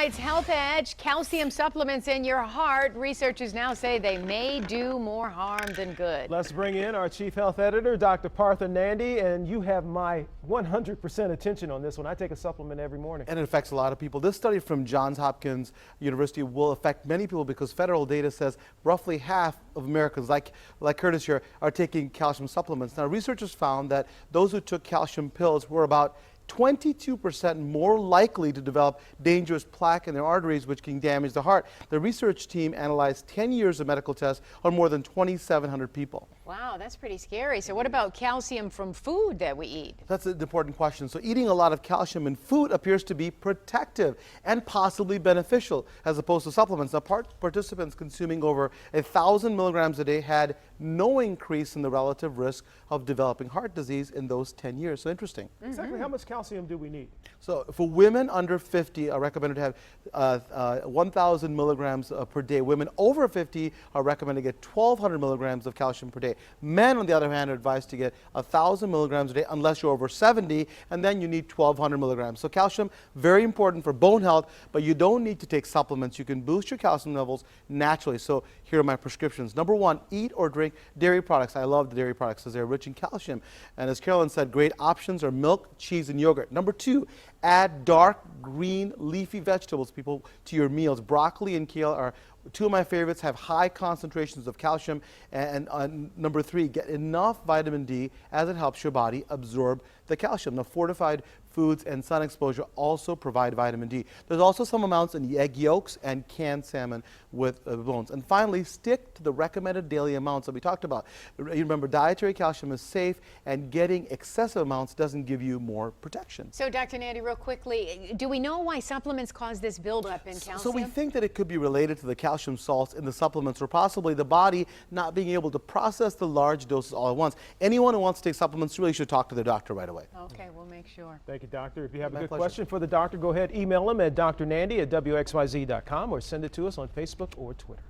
tonight's Health Edge, calcium supplements in your heart. Researchers now say they may do more harm than good. Let's bring in our chief health editor, Dr. Partha Nandi, and you have my 100% attention on this one. I take a supplement every morning. And it affects a lot of people. This study from Johns Hopkins University will affect many people because federal data says roughly half of Americans, like Curtis here, are taking calcium supplements. Now, researchers found that those who took calcium pills were about 22% more likely to develop dangerous plaque in their arteries, which can damage the heart. The research team analyzed 10 years of medical tests on more than 2,700 people. Wow, that's pretty scary. So what about calcium from food that we eat? That's an important question. So eating a lot of calcium in food appears to be protective and possibly beneficial as opposed to supplements. Now, participants consuming over 1,000 milligrams a day had no increase in the relative risk of developing heart disease in those 10 years. So interesting. Exactly how much calcium do we need? So for women under 50 are recommended to have 1,000 milligrams per day. Women over 50 are recommended to get 1,200 milligrams of calcium per day. Men, on the other hand, are advised to get 1,000 milligrams a day unless you're over 70, and then you need 1,200 milligrams. So calcium, very important for bone health, but you don't need to take supplements. You can boost your calcium levels naturally. So here are my prescriptions. Number one, eat or drink dairy products. I love the dairy products because they're rich in calcium. And as Carolyn said, great options are milk, cheese, and yogurt. Number two, add dark green leafy vegetables, people, to your meals. Broccoli and kale are two of my favorites, have high concentrations of calcium. And number three, get enough vitamin D as it helps your body absorb the calcium. Now, fortified foods and sun exposure also provide vitamin D. There's also some amounts in the egg yolks and canned salmon with bones. And finally, stick to the recommended daily amounts that we talked about. Remember, dietary calcium is safe, and getting excessive amounts doesn't give you more protection. So, Dr. Nandi, real quickly, do we know why supplements cause this buildup in calcium? So we think that it could be related to the calcium salts in the supplements, or possibly the body not being able to process the large doses all at once. Anyone who wants to take supplements really should talk to their doctor right away. Okay, we'll make sure. Thank you, doctor. If you have a good pleasure. question for the doctor, go ahead, email him at drnandi@wxyz.com or send it to us on Facebook or Twitter.